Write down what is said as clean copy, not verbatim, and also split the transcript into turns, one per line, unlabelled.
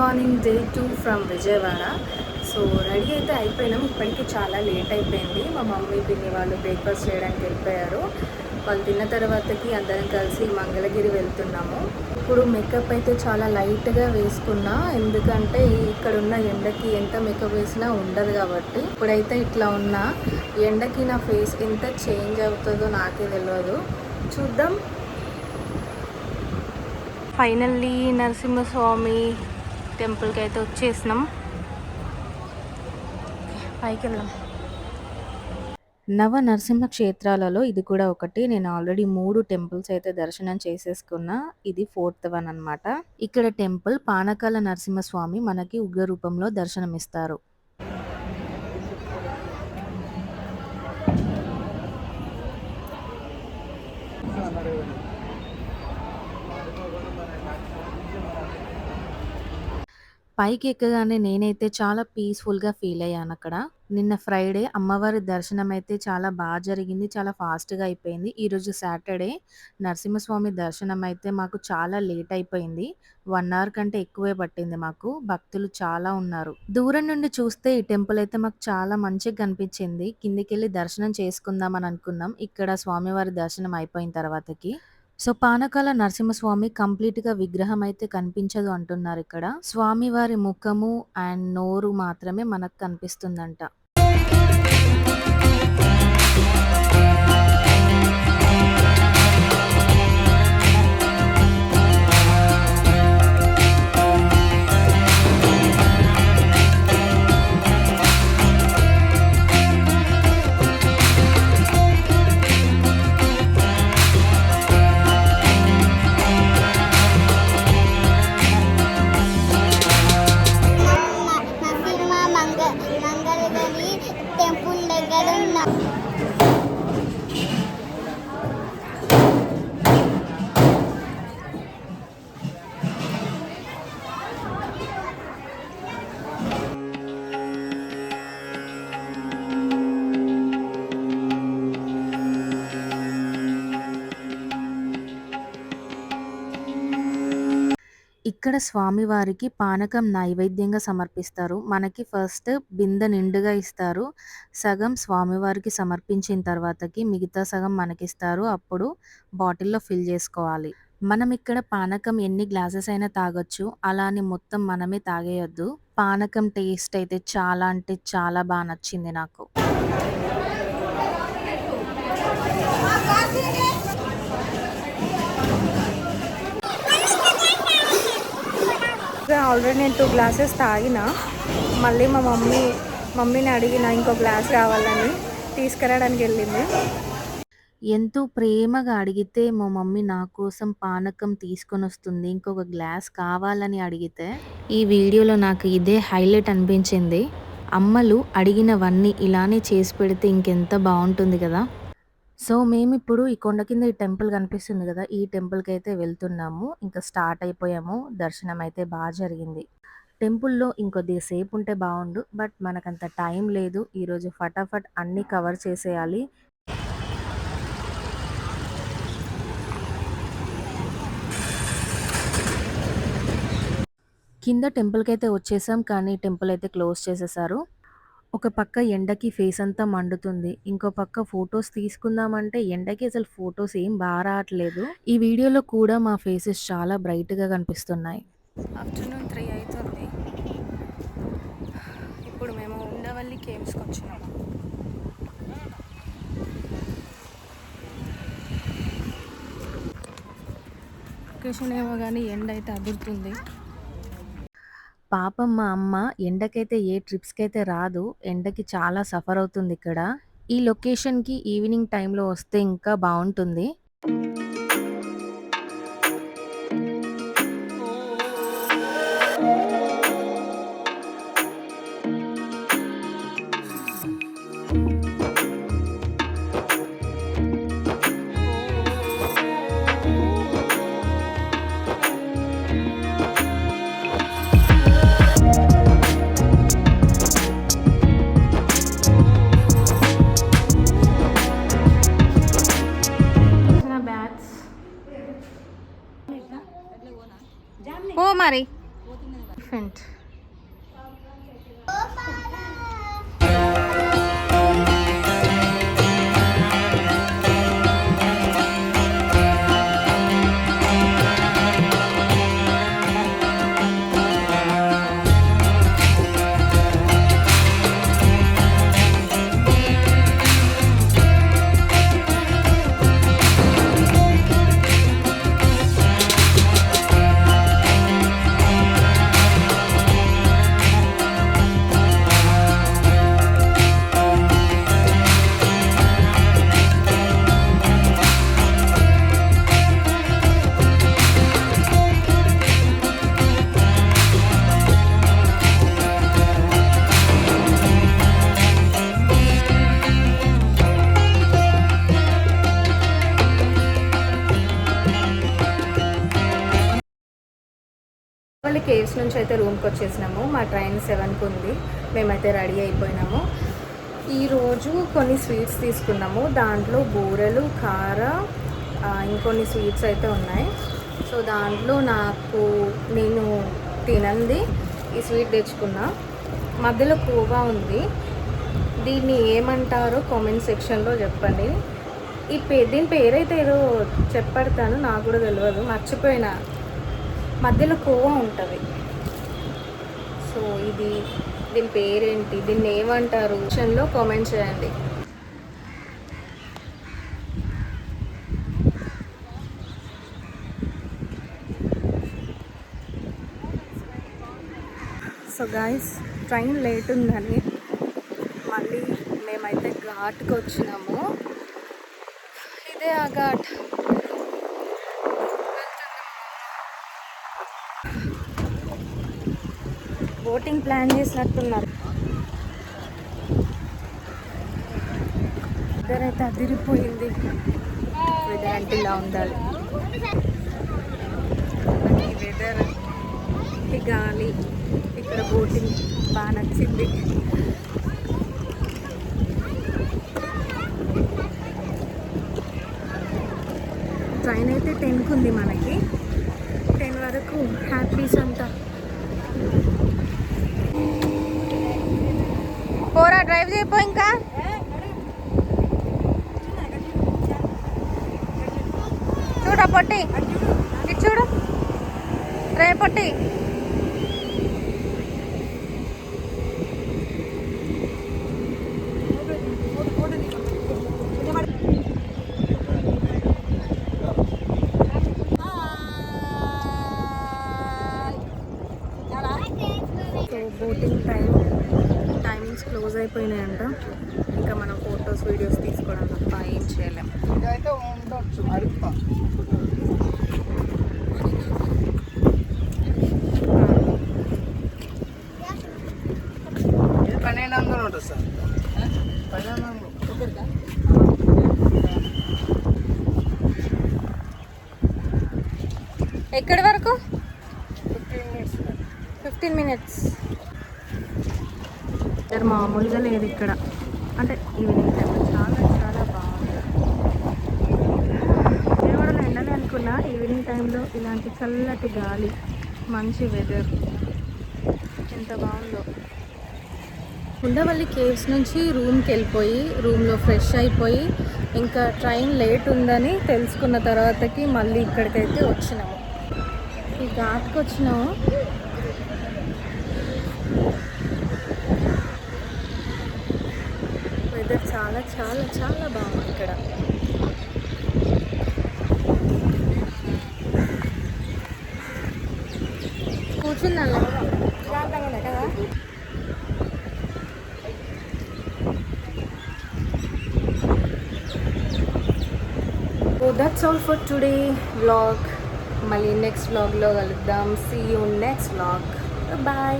Morning day 2 from Vijayawada. So ready అయితే అయిపోయినాం. ఇప్పటికీ చాలా లేట్ అయిపోయింది. మా మమ్మీ పిన్ని వాళ్ళు బ్రేక్ఫాస్ట్ చేయడానికి వెళ్ళిపోయారు. వాళ్ళు తిన్న తర్వాతకి అందరం కలిసి మంగళగిరి వెళ్తున్నాము. ఇప్పుడు మేకప్ అయితే చాలా లైట్గా వేసుకున్నా, ఎందుకంటే ఇక్కడ ఉన్న ఎండకి ఎంత మేకప్ వేసినా ఉండదు కాబట్టి. ఇప్పుడైతే ఇట్లా ఉన్నా, ఎండకి నా ఫేస్ ఎంత చేంజ్ అవుతుందో నాకే తెలియదు. చూద్దాం. ఫైనల్లీ నరసింహస్వామి టెంపుల్కి అయితే వచ్చేసినాం. పైకి వెళ్దాం. నవ నరసింహ క్షేత్రాలలో ఇది కూడా ఒకటి. నేను ఆల్రెడీ 3 టెంపుల్స్ అయితే దర్శనం చేసేసుకున్నా. ఇది 4th వన్ అన్నమాట. ఇక్కడ టెంపుల్ పానకాల నరసింహస్వామి మనకి ఉగ్ర రూపంలో దర్శనమిస్తారు. పైకి ఎక్కగానే నేనైతే చాలా పీస్‌ఫుల్‌గా ఫీల్ అయ్యాను అక్కడ. నిన్న ఫ్రైడే అమ్మవారి దర్శనం అయితే చాలా జరిగింది. చాలా ఫాస్ట్‌గా అయిపోయింది. ఈరోజు సాటర్డే నరసింహస్వామి దర్శనం అయితే మాకు చాలా లేట్ అయిపోయింది. 1 అవర్ కంటే ఎక్కువే పట్టింది మాకు. భక్తులు చాలా ఉన్నారు. దూరం నుండి చూస్తే ఈ టెంపుల్ అయితే మాకు చాలా మంచిగా కనిపించింది. కిందికెళ్ళి దర్శనం చేసుకుందాం అని అనుకున్నాం. ఇక్కడ స్వామివారి దర్శనం అయిపోయిన తర్వాతకి. సో, పానకాల నరసింహస్వామి కంప్లీట్‌గా విగ్రహం అయితే కనిపించదు అంటున్నారు ఇక్కడ. స్వామివారి ముఖము అండ్ నోరు మాత్రమే మనకు కనిపిస్తుందంట.
మంగళగిరి టెంపుల్ దగ్గర ఉన్న
ఇక్కడ స్వామివారికి పానకం నైవేద్యంగా సమర్పిస్తారు. మనకి ఫస్ట్ బిందె నిండుగా ఇస్తారు. సగం స్వామివారికి సమర్పించిన తర్వాతకి మిగతా సగం మనకిస్తారు. అప్పుడు బాటిల్‌లో ఫిల్ చేసుకోవాలి. మనం ఇక్కడ పానకం ఎన్ని గ్లాసెస్ అయినా తాగొచ్చు. అలా అని మొత్తం మనమే తాగేయొద్దు. పానకం టేస్ట్ అయితే చాలా అంటే చాలా నచ్చింది నాకు. ఆల్రెడీ నేను 2 గ్లాసెస్ తాగిన. మళ్ళీ మా మమ్మీని అడిగిన ఇంకో గ్లాస్ కావాలని, తీసుకురావడానికి వెళ్ళింది. ఎంతో ప్రేమగా అడిగితే మా మమ్మీ నా కోసం పానకం తీసుకొని వస్తుంది. ఇంకొక గ్లాస్ కావాలని అడిగితే ఈ వీడియోలో నాకు ఇదే హైలైట్ అనిపించింది. అమ్మలు అడిగినవన్నీ ఇలానే చేసి పెడితే ఇంకెంత బాగుంటుంది కదా. సో మేమిప్పుడు ఈ కొండ కింద ఈ టెంపుల్ కనిపిస్తుంది కదా, ఈ టెంపుల్కి అయితే వెళ్తున్నాము. ఇంకా స్టార్ట్ అయిపోయాము. దర్శనం అయితే జరిగింది. టెంపుల్లో ఇంకొద్ది సేపు ఉంటే బాగుండు, బట్ మనకంత టైం లేదు. ఈరోజు ఫటాఫట్ అన్నీ కవర్ చేసేయాలి. కింద టెంపుల్కి అయితే వచ్చేసాం, కానీ టెంపుల్ అయితే క్లోజ్ చేసేసారు. ఒక పక్క ఎండకి ఫేస్ అంతా మండుతుంది. ఇంకో పక్క ఫొటోస్ తీసుకుందామంటే ఎండకి అసలు ఫొటోస్ ఏం రావట్లేదు. ఈ వీడియోలో కూడా మా ఫేసెస్ చాలా బ్రైట్‌గా కనిపిస్తున్నాయి. ఆఫ్టర్‌నూన్ 3 అవుతుంది. ఇప్పుడు మేము ఉండవల్లి కేవ్స్‌కి వచ్చినాము. లొకేషన్ ఏమో కానీ ఎండ అయితే అదురుతుంది. పాపం మా అమ్మ ఎండకైతే ఏ ట్రిప్స్‌కైతే రాదు. ఎండకి చాలా సఫర్ అవుతుంది ఇక్కడ. ఈ లొకేషన్‌కి ఈవినింగ్ టైంలో వస్తే ఇంకా బావుంటుంది. ఎలిఫెంట్. మళ్ళీ కేవ్స్ నుంచి అయితే రూమ్కి వచ్చేసినాము. మా ట్రైన్ 7కి ఉంది. మేమైతే రెడీ అయిపోయినాము. ఈరోజు కొన్ని స్వీట్స్ తీసుకున్నాము. దాంట్లో బూరెలు, కార, ఇంకొన్ని స్వీట్స్ అయితే ఉన్నాయి. సో దాంట్లో నేను తినంది ఈ స్వీట్ తెచ్చుకున్నా. మధ్యలో కోవా ఉంది. దీన్ని ఏమంటారో కామెంట్ సెక్షన్లో చెప్పండి. దీని పేరైతే ఏదో చెప్పడతాను, నాకు కూడా తెలియదు, మర్చిపోయినా. మధ్యలో కోవా ఉంటుంది. సో దీని పేరేంటి, దీన్ని ఏమంటారు సెక్షన్లో కామెంట్ చేయండి. సో గాయస్, ట్రైన్ లేట్ ఉందని మళ్ళీ మేమైతే ఘాట్కి వచ్చినాము. ఇదే ఆ ఘాట్. బోటింగ్ ప్లాన్ చేసినట్టున్నారు. ఇద్దరైతే అదిరిపోయింది. వెదర్ అంటే ఇలా ఉండాలి. ఈ వెదర్, ఈ గాలి, ఇక్కడ బోటింగ్ బాగా నచ్చింది. ట్రైన్ అయితే 10కి ఉంది. మనకి 10 వరకు హ్యాపీస్ అంతా. పోరా, డ్రైవ్ చేయపో. ఇంకా చూడ పొట్టి, ఇది చూడు, రే పొట్టి. బోటింగ్ టైమింగ్స్ క్లోజ్ అయిపోయినాయంట. ఇంకా మనం ఫొటోస్, వీడియోస్ తీసుకోవడం తప్ప ఏం చేయలేం. ఎక్కడి వరకు? 15 minutes. మామూలుగా లేదు ఇక్కడ. అంటే ఈవినింగ్ టైంలో చాలా చాలా బాగుంది. నేను కూడా ఎండలే అనుకున్నా. ఈవినింగ్ టైంలో ఇలాంటి చల్లటి గాలి, మంచి వెదర్, ఎంత బాగుందో. ఉండవల్లి కేవ్స్ నుంచి రూమ్కి వెళ్ళిపోయి రూమ్లో ఫ్రెష్ అయిపోయి ఇంకా ట్రైన్ లేట్ ఉందని తెలుసుకున్న తర్వాతకి మళ్ళీ ఇక్కడికైతే వచ్చినాము. ఈ ఘాట్కి వచ్చినాము. వెదర్ చాలా చాలా చాలా బాగుంది ఇక్కడ. కూర్చున్నాను కదా. So that's all for today vlog. మళ్ళీ నెక్స్ట్ vlogలో కలుద్దాం. See you next vlog. Bye.